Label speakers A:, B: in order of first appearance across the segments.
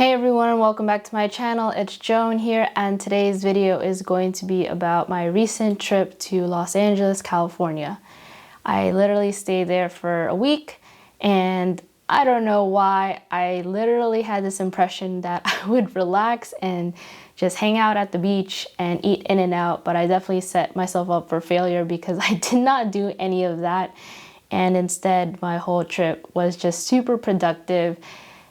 A: Hey everyone, welcome back to my channel. It's Joan here, and today's video is going to be about my recent trip to Los Angeles, California. I literally stayed there for a week, and I don't know why. I literally had this impression that I would relax and just hang out at the beach and eat in and out, but I definitely set myself up for failure because I did not do any of that. And instead, my whole trip was just super productive.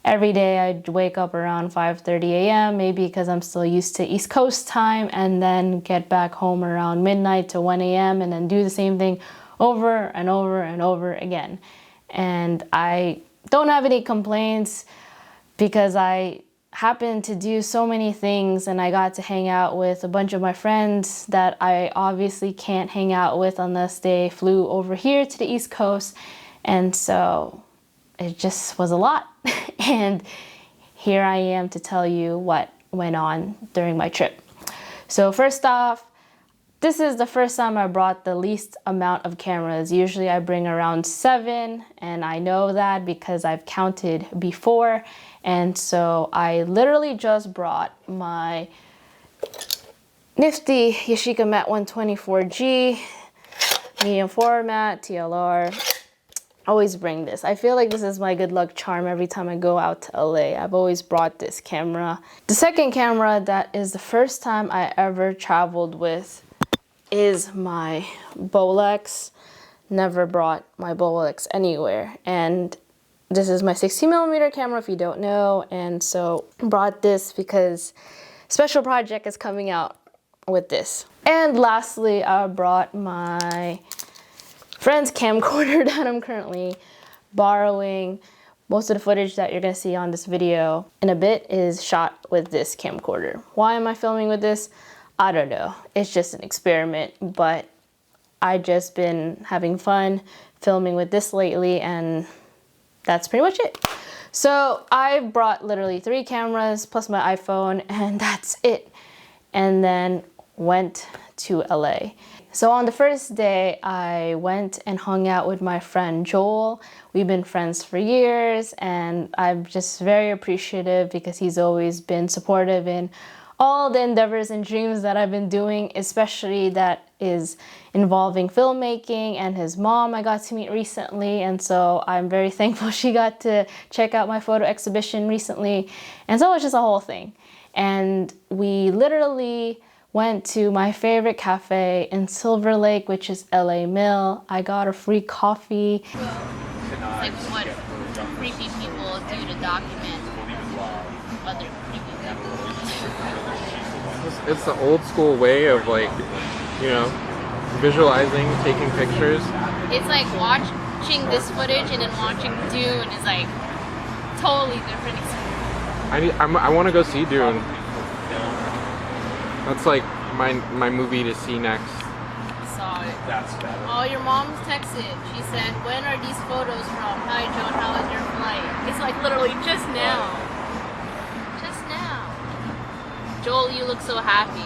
A: Every day I'd wake up around 5:30 a.m. maybe because I'm still used to East Coast time, and then get back home around midnight to 1 a.m. and then do the same thing over and over and over again. And I don't have any complaints because I happened to do so many things, and I got to hang out with a bunch of my friends that I obviously can't hang out with unless they flew over here to the East Coast. And so it just was a lot. And here I am to tell you what went on during my trip. So first off, this is the first time I brought the least amount of cameras. Usually I bring around 7, and I know that because I've counted before. And so I literally just brought my nifty Yashica Mat 124G, medium format, TLR. Always bring this. I feel like this is my good luck charm every time I go out to LA. I've always brought this camera. The second camera that is the first time I ever traveled with is my Bolex. Never brought my Bolex anywhere. And this is my 60mm camera if you don't know. And so brought this because special project is coming out with this. And lastly, I brought my friend's camcorder that I'm currently borrowing. Most of the footage that you're gonna see on this video in a bit is shot with this camcorder. Why am I filming with this? I don't know. It's just an experiment, but I just been having fun filming with this lately, and that's pretty much it. So I brought literally 3 cameras plus my iPhone, and that's it. And then went to LA. So on the first day, I went and hung out with my friend Joel. We've been friends for years, and I'm just very appreciative because he's always been supportive in all the endeavors and dreams that I've been doing, especially that is involving filmmaking. And his mom I got to meet recently, and so I'm very thankful she got to check out my photo exhibition recently. And so it's just a whole thing. And we literally went to my favorite cafe in Silver Lake, which is LA Mill. I got a free coffee.
B: Like what creepy people do to document other creepy people.
C: It's the old school way of, like, you know, visualizing, taking pictures.
B: It's like watching this footage and then watching Dune is like totally different experience.
C: I want to go see Dune. That's like my movie to see next.
B: Saw it. Oh, your mom's texted. She said, "When are these photos from? Hi, Joan. How was your flight?" It's like literally just now. Just now. Joel, you look so happy.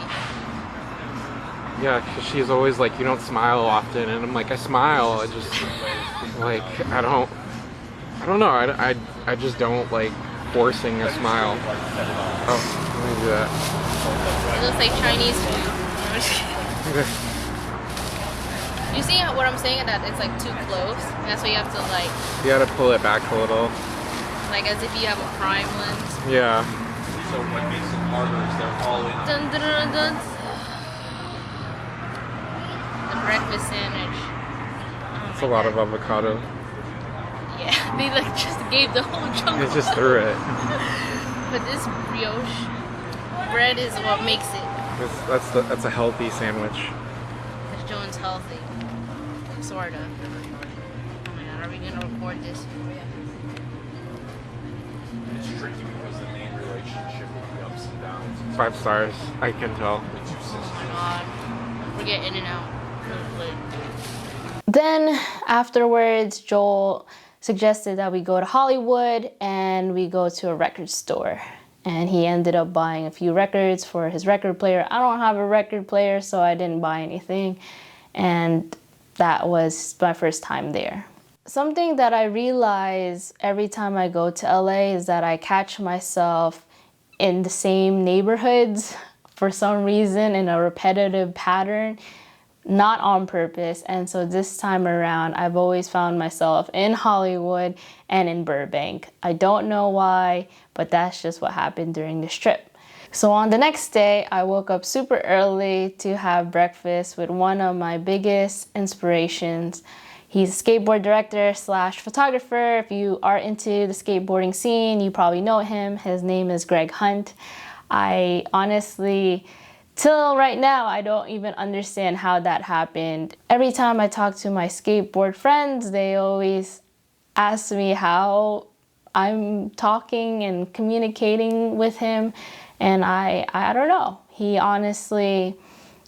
C: Yeah, because she's always like, "You don't smile often," and I'm like, "I smile. I just like I don't know. I just don't like forcing a smile." Oh, let me do that.
B: It looks like Chinese food. You see what I'm saying? That it's like too close. That's why you have to like.
C: You gotta pull it back a little.
B: Like as if you have a prime lens.
C: Yeah.
D: So what makes it harder is they're all in.
B: Dun, dun, dun, dun. The breakfast sandwich.
C: It's a lot of avocado.
B: Yeah, they like just gave the whole chunk.
C: They just threw it.
B: But this brioche bread is what makes it.
C: That's a healthy sandwich.
B: Because Joan's healthy. Sorta. Oh my god, are we gonna record this?
D: It's tricky because the name relationship with the ups and downs.
C: 5 stars, I can tell.
B: Oh my god. We're getting in and out.
A: Then afterwards, Joel suggested that we go to Hollywood and we go to a record store. And he ended up buying a few records for his record player. I don't have a record player, so I didn't buy anything. And that was my first time there. Something that I realize every time I go to LA is that I catch myself in the same neighborhoods for some reason in a repetitive pattern, not on purpose. And so this time around, I've always found myself in Hollywood and in Burbank. I don't know why, but that's just what happened during this trip. So on the next day, I woke up super early to have breakfast with one of my biggest inspirations. He's a skateboard director slash photographer. If you are into the skateboarding scene, you probably know him. His name is Greg Hunt. I honestly, till right now, I don't even understand how that happened. Every time I talk to my skateboard friends, they always ask me how I'm talking and communicating with him. And I don't know. He honestly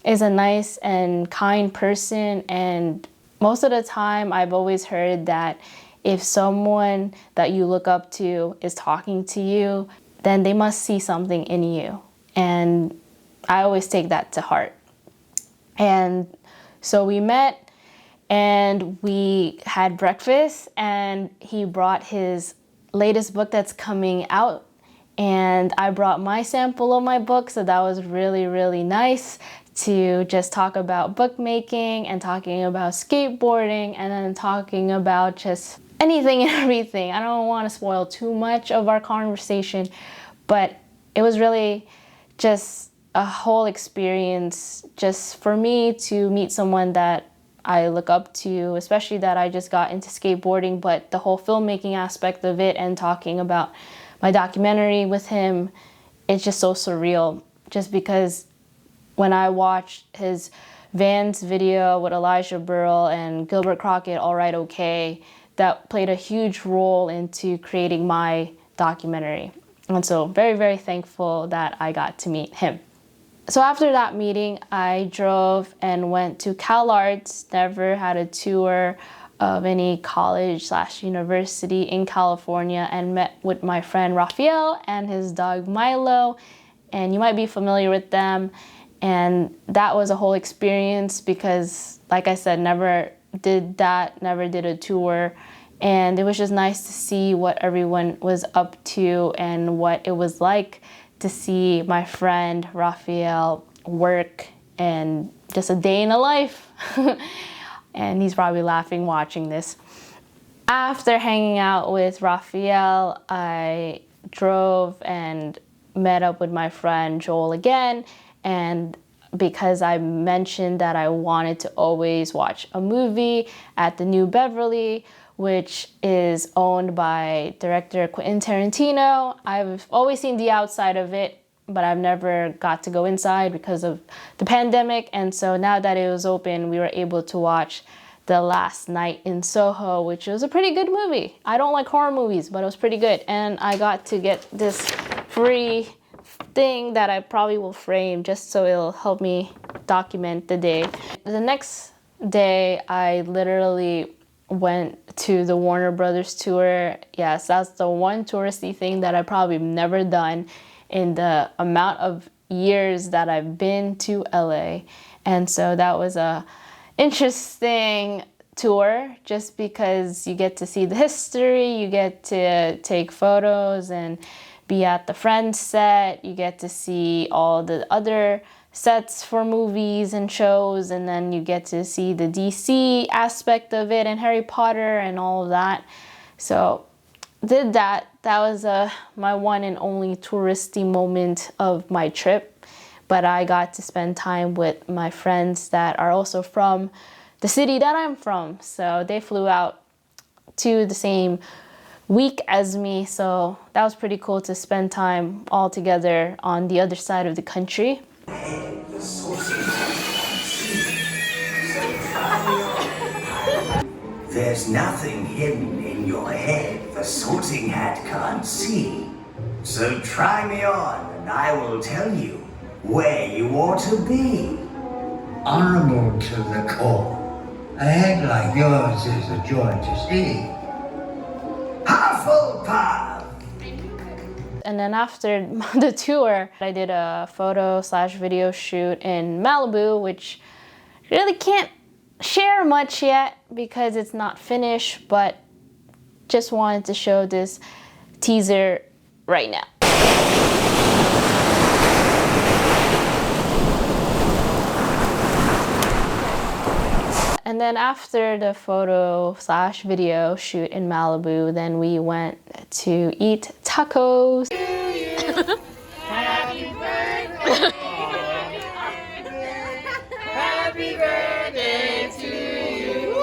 A: is a nice and kind person. And most of the time, I've always heard that if someone that you look up to is talking to you, then they must see something in you. And I always take that to heart. And so we met and we had breakfast, and he brought his latest book that's coming out. And I brought my sample of my book, so that was really, really nice to just talk about bookmaking and talking about skateboarding and then talking about just anything and everything. I don't want to spoil too much of our conversation, but it was really just a whole experience just for me to meet someone that I look up to, especially that I just got into skateboarding, but the whole filmmaking aspect of it and talking about my documentary with him, it's just so surreal. Just because when I watched his Vans video with Elijah Burrell and Gilbert Crockett, All Right Okay, that played a huge role into creating my documentary. And so very, very thankful that I got to meet him. So after that meeting, I drove and went to CalArts. Never had a tour of any college slash university in California, and met with my friend Raphael and his dog Milo. And you might be familiar with them. And that was a whole experience because, like I said, never did a tour. And it was just nice to see what everyone was up to and what it was like to see my friend Raphael work and just a day in a life. And he's probably laughing watching this. After hanging out with Raphael, I drove and met up with my friend Joel again. And because I mentioned that I wanted to always watch a movie at the New Beverly, which is owned by director Quentin Tarantino. I've always seen the outside of it, but I've never got to go inside because of the pandemic. And so now that it was open, we were able to watch The Last Night in Soho, which was a pretty good movie. I don't like horror movies, but it was pretty good. And I got to get this free thing that I probably will frame just so it'll help me document the day. The next day, I literally went to the Warner Brothers tour. Yes, that's the one touristy thing that I probably never done in the amount of years that I've been to LA. And so that was a interesting tour just because you get to see the history, you get to take photos and be at the Friends set, you get to see all the other sets for movies and shows, and then you get to see the DC aspect of it and Harry Potter and all of that. So did that. That was my one and only touristy moment of my trip. But I got to spend time with my friends that are also from the city that I'm from. So they flew out to the same week as me. So that was pretty cool to spend time all together on the other side of the country.
E: There's nothing hidden in your head the sorting hat can't see. So try me on and I will tell you where you ought to be.
F: Honorable to the core. A head like yours is a joy to see.
E: Hufflepuff!
A: And then after the tour, I did a photo/video shoot in Malibu, which really can't share much yet because it's not finished, but just wanted to show this teaser right now. And then after the photo/video shoot in Malibu, then we went to eat tacos.
B: Happy birthday! Happy birthday to you!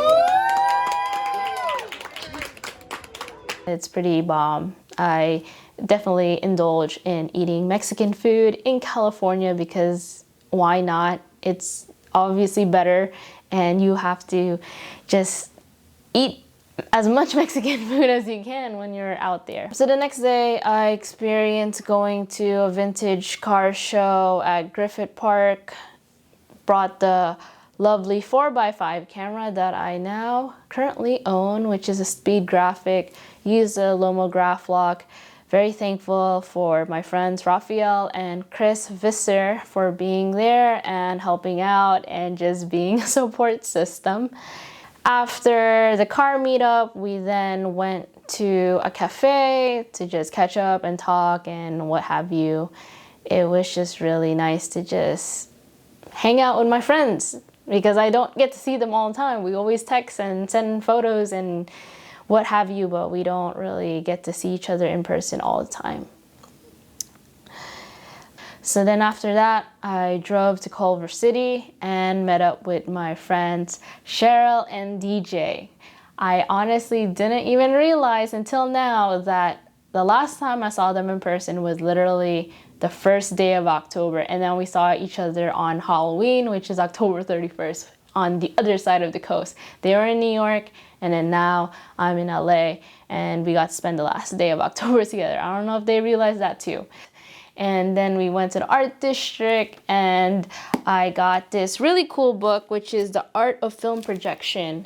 A: It's pretty bomb. I definitely indulge in eating Mexican food in California because why not? It's obviously better, and you have to just eat as much Mexican food as you can when you're out there. So the next day I experienced going to a vintage car show at Griffith Park, brought the lovely 4x5 camera that I now currently own, which is a speed graphic, used a Lomo graph lock. Very thankful for my friends Raphael and Chris Visser for being there and helping out and just being a support system. After the car meetup, we then went to a cafe to just catch up and talk and what have you. It was just really nice to just hang out with my friends because I don't get to see them all the time. We always text and send photos and what have you, but we don't really get to see each other in person all the time. So then after that, I drove to Culver City and met up with my friends Cheryl and DJ. I honestly didn't even realize until now that the last time I saw them in person was literally the first day of October, and then we saw each other on Halloween, which is October 31st, on the other side of the coast. They were in New York, and then now I'm in LA, and we got to spend the last day of October together. I don't know if they realized that too. And then we went to the art district, and I got this really cool book, which is The Art of Film Projection.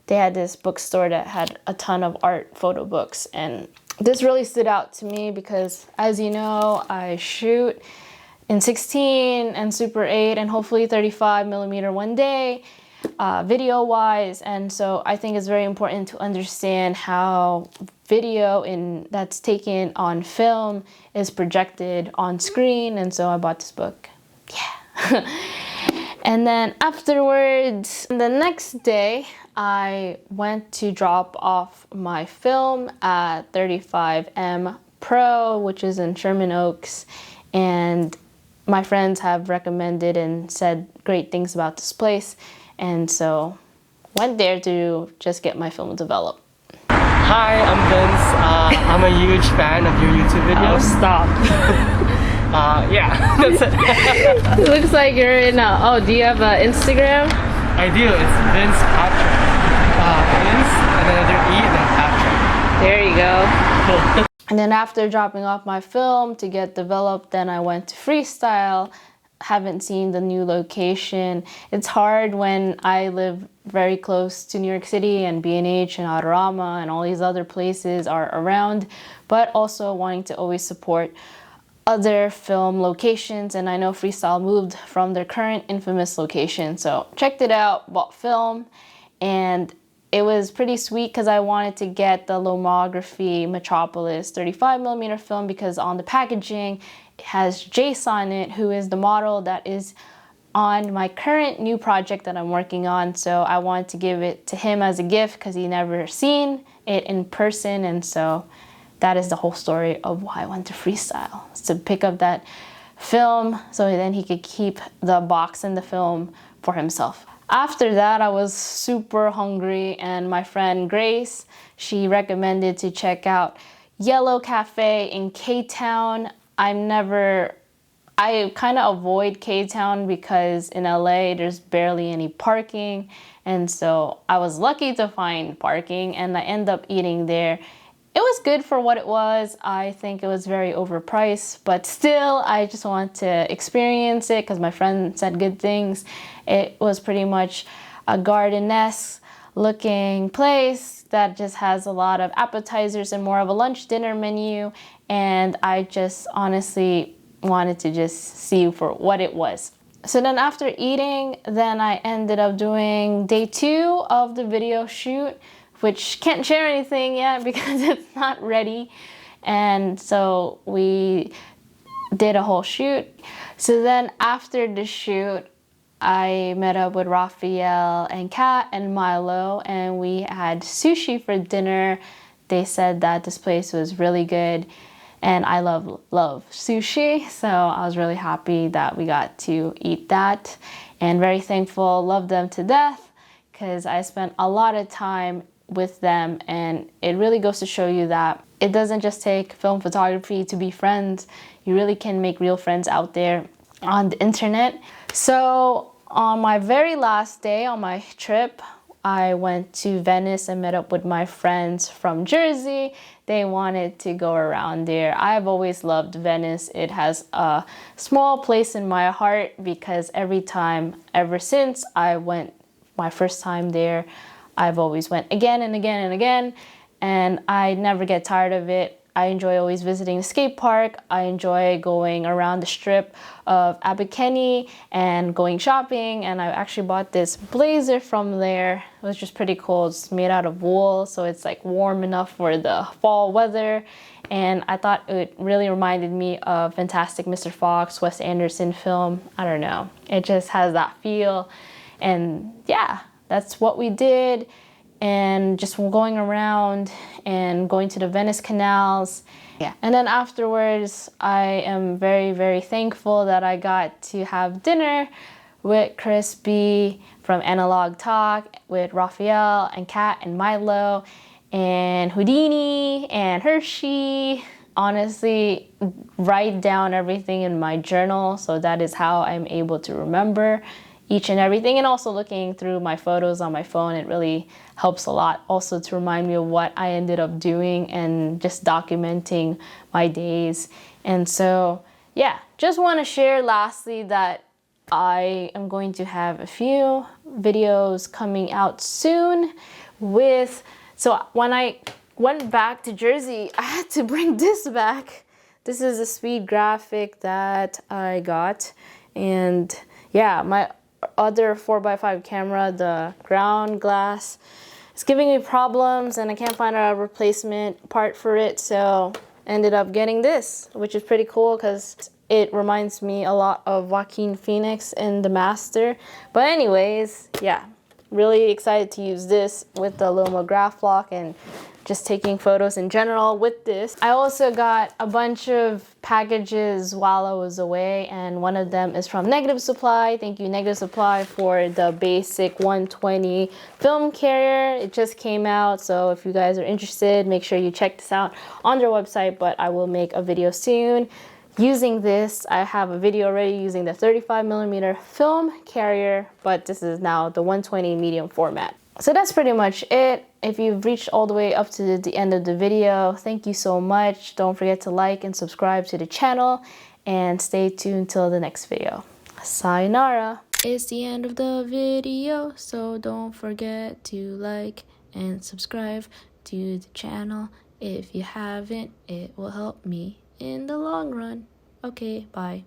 A: They had this bookstore that had a ton of art photo books, and this really stood out to me because, as you know, I shoot in 16 and Super 8 and hopefully 35 millimeter one day, video wise. And so I think it's very important to understand how video that's taken on film is projected on screen. And so I bought this book. Yeah. And then afterwards, the next day, I went to drop off my film at 35M Pro, which is in Sherman Oaks. And my friends have recommended and said great things about this place. And so went there to just get my film developed.
G: Hi, I'm Vince. I'm a huge fan of your YouTube videos.
A: Oh, stop.
G: Yeah, that's it.
A: It looks like you're in do you have an Instagram?
G: I do. It's Vince Patrick. Vince, and then another E, then Patrick.
A: There you go.
G: Cool.
A: And then after dropping off my film to get developed, then I went to freestyle. Haven't seen the new location. It's hard when I live very close to New York City and B&H and Autorama and all these other places are around, but also wanting to always support other film locations. And I know freestyle moved from their current infamous location, so checked it out, bought film, and it was pretty sweet because I wanted to get the Lomography Metropolis 35mm film because on the packaging it has Jace on it, who is the model that is on my current new project that I'm working on. So I wanted to give it to him as a gift because he never seen it in person. And so that is the whole story of why I went to freestyle, to pick up that film so then he could keep the box and the film for himself. After that, I was super hungry, and my friend Grace, she recommended to check out Yellow Cafe in K-Town. I kind of avoid K-Town because in LA there's barely any parking, and so I was lucky to find parking and I ended up eating there. It was good for what it was. I think it was very overpriced, but still I just want to experience it because my friend said good things. It was pretty much a garden-esque looking place that just has a lot of appetizers and more of a lunch dinner menu, and I just honestly wanted to just see for what it was. So then after eating, then I ended up doing day 2 of the video shoot, which can't share anything yet because it's not ready. And so we did a whole shoot. So then after the shoot, I met up with Raphael and Kat and Milo, and we had sushi for dinner. They said that this place was really good, and I love sushi, so I was really happy that we got to eat that, and very thankful, love them to death, because I spent a lot of time with them, and it really goes to show you that it doesn't just take film photography to be friends. You really can make real friends out there on the internet. So on my very last day on my trip, I went to Venice and met up with my friends from Jersey. They wanted to go around there. I've always loved Venice. It has a small place in my heart because every time, ever since I went my first time there, I've always went again and again and again, and I never get tired of it. I enjoy always visiting the skate park. I enjoy going around the strip of Abercrombie and going shopping. And I actually bought this blazer from there. It was just pretty cool. It's made out of wool, so it's like warm enough for the fall weather. And I thought it really reminded me of Fantastic Mr. Fox, Wes Anderson film. I don't know. It just has that feel. And yeah, that's what we did. And just going around and going to the Venice canals. Yeah. And then afterwards, I am very, very thankful that I got to have dinner with Chris B from Analog Talk, with Raphael and Kat and Milo and Houdini and Hershey. Honestly, write down everything in my journal, so that is how I'm able to remember each and everything. And also looking through my photos on my phone, it really helps a lot also to remind me of what I ended up doing and just documenting my days. And so yeah, just want to share lastly that I am going to have a few videos coming out soon with, so when I went back to Jersey, I had to bring this back. This is a speed graphic that I got, and yeah, my other 4x5 camera, the ground glass, is giving me problems and I can't find a replacement part for it, so ended up getting this, which is pretty cool because it reminds me a lot of Joaquin Phoenix in The Master. But anyways, yeah, really excited to use this with the Loma graph block and just taking photos in general with this. I also got a bunch of packages while I was away, and one of them is from Negative Supply. Thank you, Negative Supply, for the basic 120 film carrier. It just came out, so if you guys are interested, make sure you check this out on their website, but I will make a video soon using this. I have a video already using the 35mm film carrier, but this is now the 120 medium format. So that's pretty much it. If you've reached all the way up to the end of the video, thank you so much. Don't forget to like and subscribe to the channel, and stay tuned till the next video. Sayonara. It's the end of the video, so don't forget to like and subscribe to the channel. If you haven't, it will help me in the long run. Okay, bye.